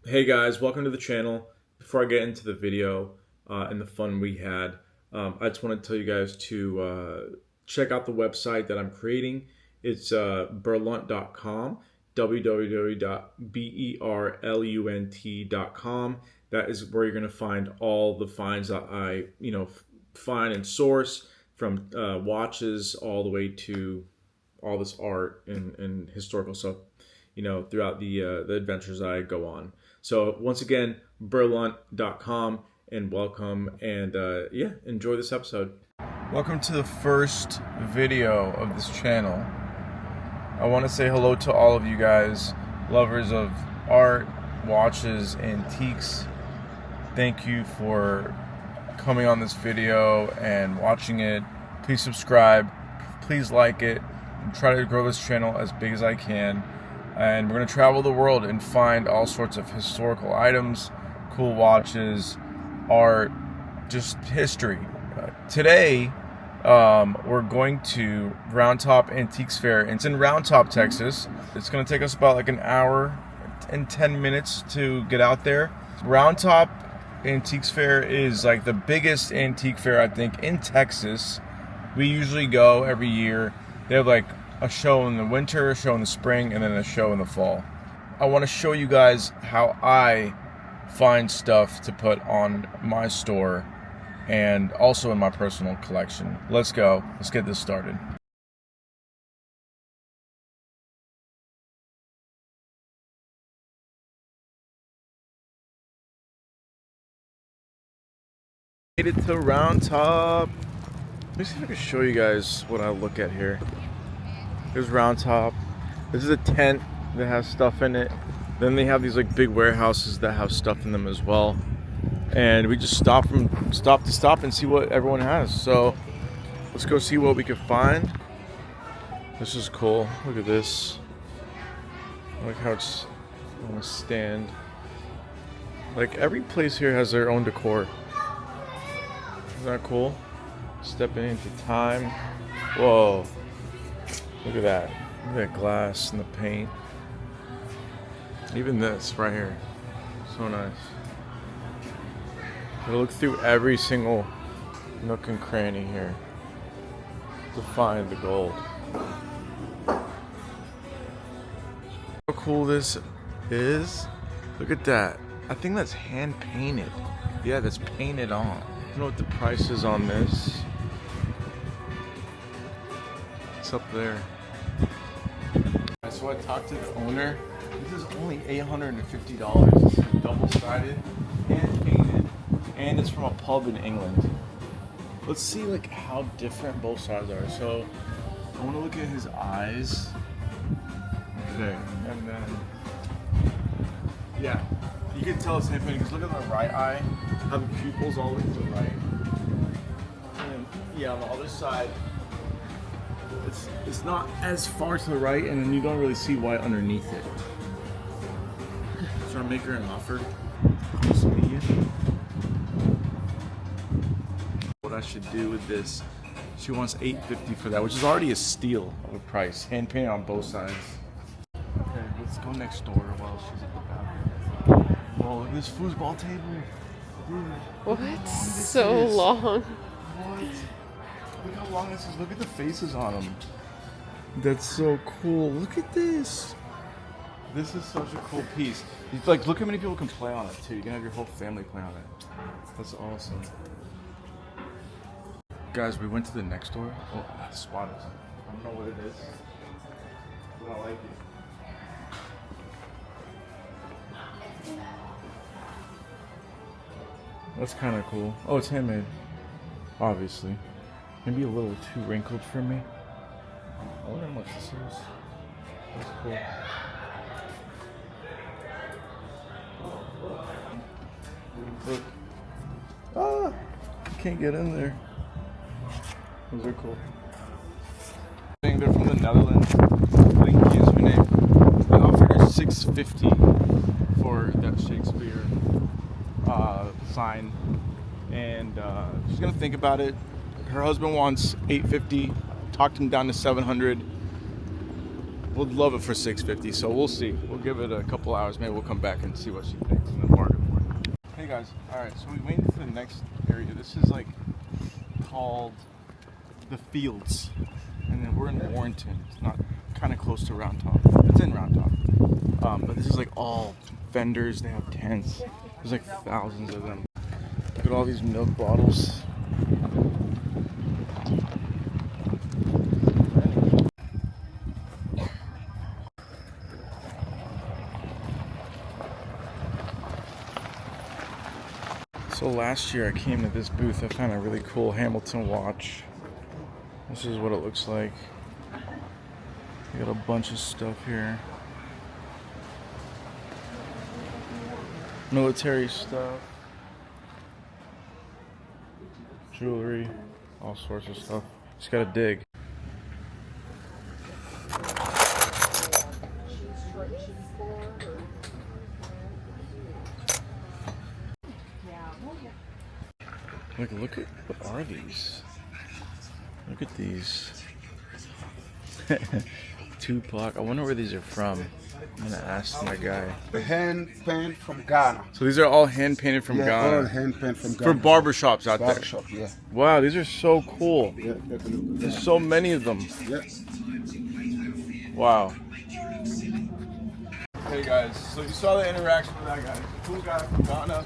Hey guys, welcome to the channel. Before I get into the video and the fun we had, I just want to tell you guys to check out the website that I'm creating. It's berlunt.com, www.berlunt.com. That is where you're going to find all the finds that I, find and source from watches all the way to all this art and historical stuff, throughout the adventures I go on. So once again, berlunt.com, and welcome, and enjoy this episode. Welcome to the first video of this channel. I want to say hello to all of you guys, lovers of art, watches, antiques. Thank you for coming on this video and watching it. Please subscribe, please like it. I'm trying to grow this channel as big as I can. And we're going to travel the world and find all sorts of historical items, cool watches, art, just history. Today, we're going to Roundtop Antiques Fair. It's in Roundtop, Texas. It's going to take us about like an hour and 10 minutes to get out there. Roundtop Antiques Fair is like the biggest antique fair, I think, in Texas. We usually go every year. They have like a show in the winter, a show in the spring, and then a show in the fall. I want to show you guys how I find stuff to put on my store and also in my personal collection. Let's go. Let's get this started. Made it to Roundtop. Let me see if I can show you guys what I look at here. Here's Roundtop. This is a tent that has stuff in it. Then they have these like big warehouses that have stuff in them as well. And we just stop to stop and see what everyone has. So let's go see what we can find. This is cool. Look at this. I like how it's on a stand. Like every place here has their own decor. Isn't that cool? Stepping into time. Whoa. Look at that. Look at that glass and the paint. Even this right here. So nice. I look through every single nook and cranny here to find the gold. How cool this is. Look at that. I think that's hand painted. Yeah, that's painted on. I don't know what the price is on this. It's up there. So I talked to the owner. This is only $850. It's double-sided, hand painted, and it's from a pub in England. Let's see like how different both sides are. So I want to look at his eyes. Okay, and then yeah, you can tell it's hand painted because look at the right eye, how the pupils all the way to the right, and yeah, on the other side. It's not as far to the right, and then you don't really see white underneath it. So I make her an offer. What I should do with this? She wants $850 for that, which is already a steal of a price. Hand painted on both sides. Okay, let's go next door while she's at the bathroom. Whoa, look at this foosball table. Dude, What? So long. What? Look how long this is. Look at the faces on them. That's so cool. Look at this. This is such a cool piece. Like, look how many people can play on it too. You can have your whole family play on it. That's awesome. Guys, we went to the next door. Oh, the spot is. I don't know what it is, but I like it. That's kind of cool. Oh, it's handmade. Obviously. Maybe a little too wrinkled for me. I wonder how much this is. That's cool. Look. Ah! Can't get in there. Those are cool. They're from the Netherlands. Link username. I offered her $650 for that Shakespeare sign. And she's gonna think about it. Her husband wants $850. Talked him down to $700. would love it for $6.50. So we'll see. We'll give it a couple hours. Maybe we'll come back and see what she thinks and then bargain for it. Hey guys, all right. So we waited for the next area. This is like called the Fields, and then we're in Warrenton. It's not kind of close to Roundtop. It's in Roundtop, but this is like all vendors. They have tents. There's like thousands of them. Look at all these milk bottles. So last year I came to this booth. I found a really cool Hamilton watch. This is what it looks like. We got a bunch of stuff here. Military stuff. Jewelry. All sorts of stuff. Just gotta dig. Look at, what are these? Look at these. Tupac. I wonder where these are from. I'm gonna ask my guy. Hand painted from Ghana. So these are all hand painted from Yeah, Ghana. all hand painted from Ghana. For barbershops out Barbershop, there. yeah. Wow, these are so cool. Yeah, definitely. There's so many of them. Yeah. Wow. Hey guys, so you saw the interaction with that guy. He's a cool guy from Ghana.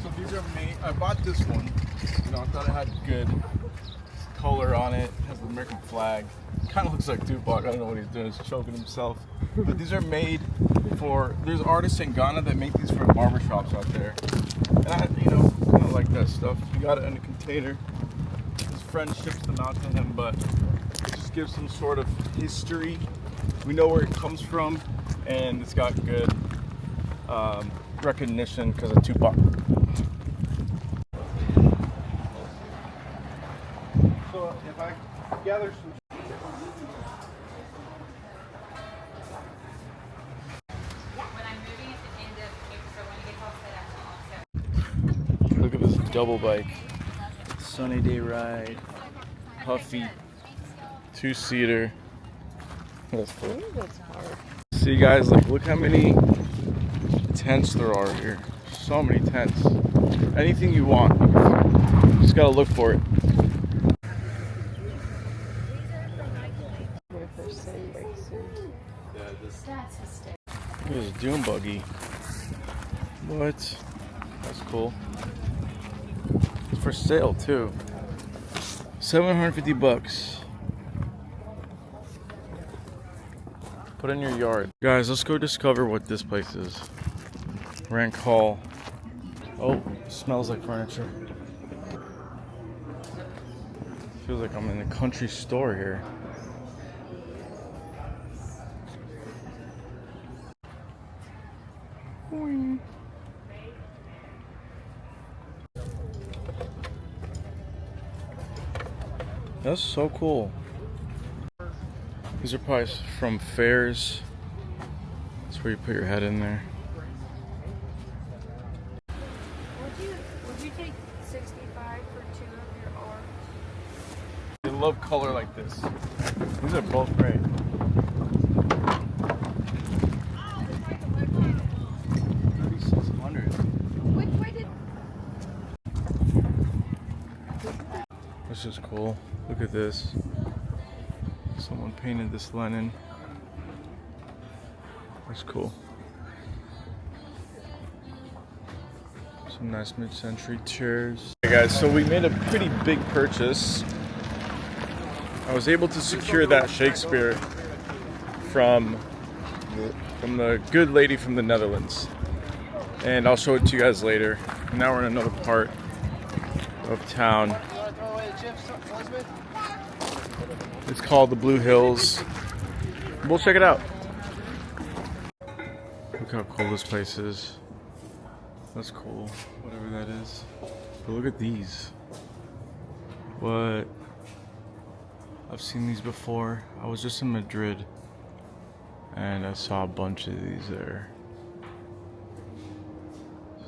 So these are me. I bought this one. You know, I thought it had good color on it. It has the American flag. Kind of looks like Tupac. I don't know what he's doing. He's choking himself. But these are made for. There's artists in Ghana that make these for barbershops out there. And I, you know, kind of like that stuff. He got it in a container. His friend ships them out to him, but it just gives some sort of history. We know where it comes from, and it's got good recognition because of Tupac. So if I gather some. Look at this double bike. Sunny day ride. Puffy. 2-seater. That's cool. That's hard. See guys, like look how many tents there are here. So many tents. Anything you want, you can find. You just gotta look for it. Look at this dune buggy. What? That's cool. It's for sale too. $750. Put in your yard. Guys, let's go discover what this place is. Rank Hall. Oh, smells like furniture. Feels like I'm in a country store here. Boing. That's so cool. These are probably from fairs. That's where you put your head in there. Would you take 65 for 2 of your arms? I love color like this. These are both great. This is cool. Look at this. Someone painted this Lenin. That's cool. Some nice mid-century chairs. Hey guys, so we made a pretty big purchase. I was able to secure that Shakespeare from the good lady from the Netherlands. And I'll show it to you guys later. Now we're in another part of town. It's called the Blue Hills. We'll check it out. Look how cool this place is. That's cool, whatever that is. But look at these. What? I've seen these before. I was just in Madrid and I saw a bunch of these there.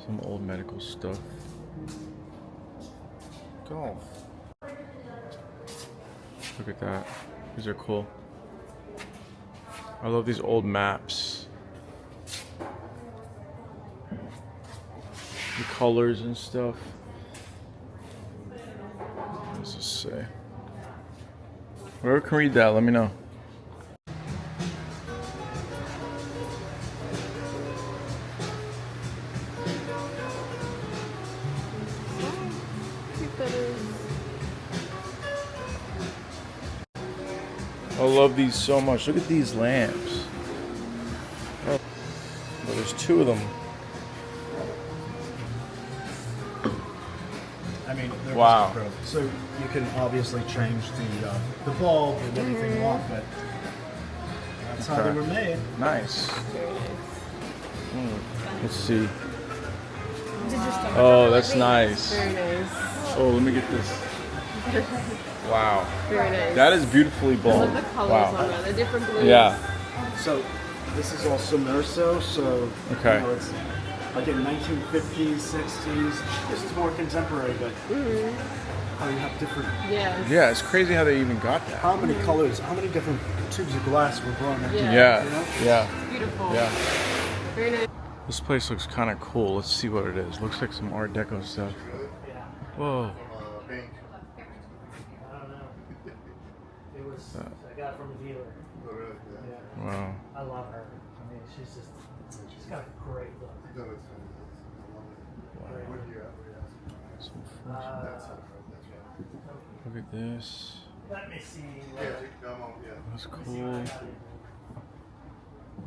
Some old medical stuff. Golf. Look at that. These are cool. I love these old maps. The colors and stuff. What does this say? Whoever can read that, let me know. I love these so much. Look at these lamps. Oh, well, there's two of them. I mean, they're Wow. just incredible. So you can obviously change the bulb and anything you want, but that's how they were made. Nice. Let's see. Oh, that's nice. Very nice. Oh, let me get this. Wow. Very nice. That is beautifully I bold. love the colors Wow. on that. The different blues. Yeah. So this is all Submerso, so Okay. you know, it's like in 1950s, 60s. This is more contemporary, but how you have different. Yes. Yeah, it's crazy how they even got that. How many colors? How many different tubes of glass were blown into? Yeah. Yeah. You know? Yeah. Beautiful. Yeah. Very nice. This place looks kind of cool. Let's see what it is. Looks like some Art Deco stuff. Whoa. It was. I got it from the dealer. Yeah. Wow. I love her. I mean, she's got a great look. Some French. Look at this. Let me see. That's cool.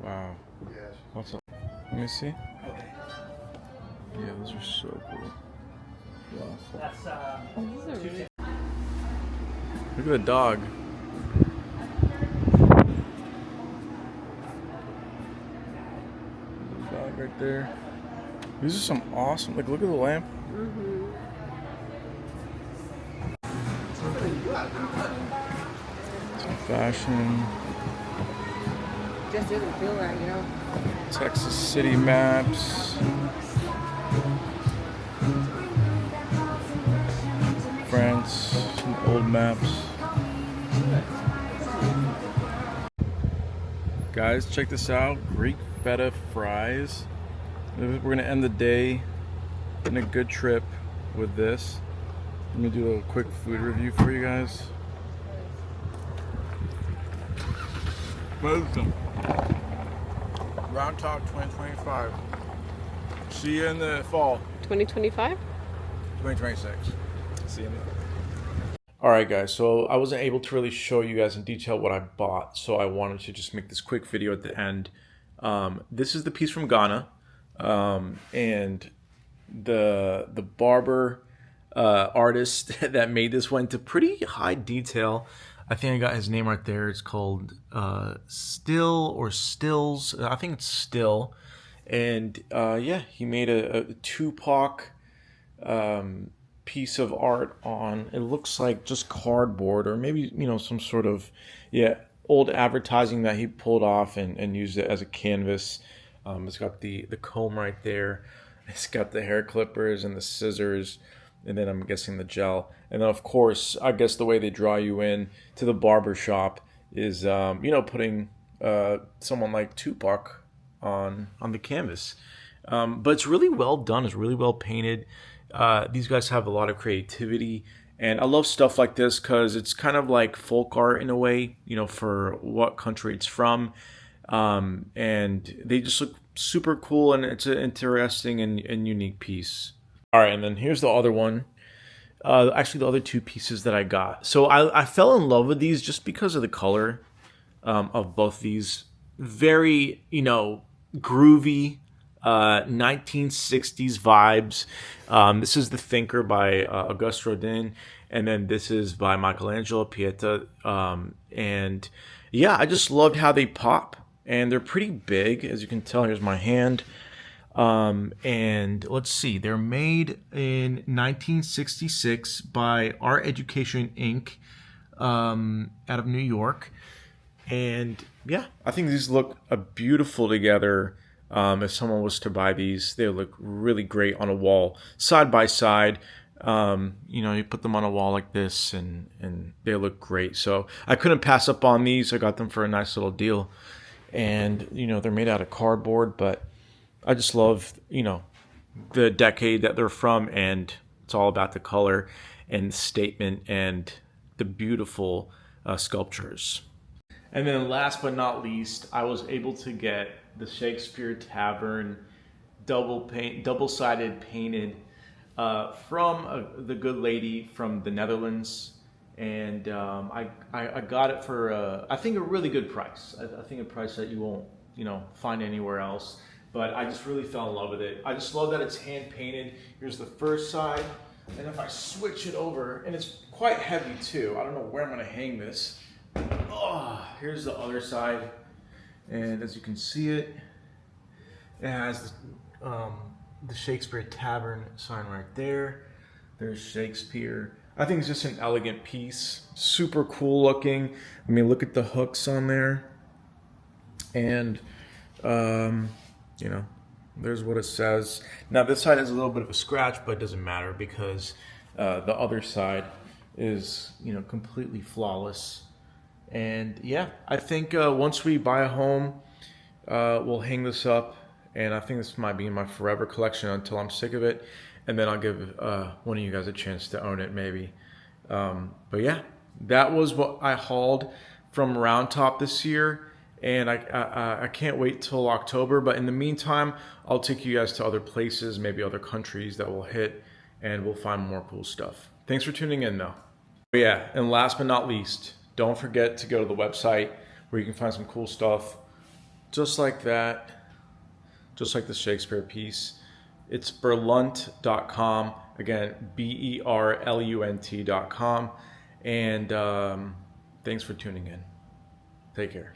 Wow. What's up? Let me see. Yeah, those are so cool. Wow. That's These are really Look at the dog. There's a dog right there. These are some awesome. Like, look at the lamp. Some fashion. just doesn't feel right, you know. Texas city maps. France, some old maps. Guys, check this out. Greek feta fries. We're gonna end the day in a good trip with this. Let me do a quick food review for you guys. Welcome. Roundtop 2025. See you in the fall. 2025? 2026. See you in the fall. Alright guys, so I wasn't able to really show you guys in detail what I bought, so I wanted to just make this quick video at the end. This is the piece from Ghana, and the barber artist that made this went to pretty high detail. I think I got his name right there. It's called Still or Stills. I think it's Still. And yeah, he made a Tupac piece of art on, it looks like just cardboard or maybe, you know, some sort of, yeah, old advertising that he pulled off and used it as a canvas. It's got the comb right there. It's got the hair clippers and the scissors, and then I'm guessing the gel. And then of course, I guess the way they draw you in to the barber shop is, you know, putting someone like Tupac on the canvas. But it's really well done. It's really well painted. These guys have a lot of creativity, and I love stuff like this because it's kind of like folk art in a way, you know, for what country it's from. And they just look super cool, and it's an interesting and unique piece. All right, and then here's the other one. Actually, the other two pieces that I got. So I fell in love with these just because of the color of both these. Very, you know, groovy 1960s vibes. This is The Thinker by Auguste Rodin, and then this is by Michelangelo Pieta. And yeah, I just loved how they pop, and they're pretty big, as you can tell. Here's my hand. And let's see, they're made in 1966 by Art Education Inc. Out of New York. And yeah, I think these look beautiful together. If someone was to buy these, they would look really great on a wall, side by side. You know, you put them on a wall like this, and they look great. So I couldn't pass up on these. I got them for a nice little deal. and they're made out of cardboard, but I just love the decade that they're from, and it's all about the color and the statement and the beautiful sculptures. And then last but not least, I was able to get the Shakespeare Tavern double-sided painted from the good lady from the Netherlands, and I got it for I think a really good price. I think a price that you won't find anywhere else. But I just really fell in love with it. I just love that it's hand painted. Here's the first side, and if I switch it over, and it's quite heavy too. I don't know where I'm gonna hang this. Oh, here's the other side, and as you can see it has the Shakespeare Tavern sign right there. There's Shakespeare. I think it's just an elegant piece, super cool looking. I mean, look at the hooks on there, and there's what it says. Now this side has a little bit of a scratch, but it doesn't matter because the other side is completely flawless. And yeah, I think once we buy a home, we'll hang this up, and I think this might be in my forever collection until I'm sick of it, and then I'll give one of you guys a chance to own it maybe. But yeah, that was what I hauled from Roundtop this year, and I can't wait till October. But in the meantime, I'll take you guys to other places, maybe other countries that we'll hit, and we'll find more cool stuff. Thanks for tuning in though. But yeah, and last but not least, don't forget to go to the website where you can find some cool stuff just like that, just like the Shakespeare piece. It's berlunt.com. Again, BERLUNT.com. And thanks for tuning in. Take care.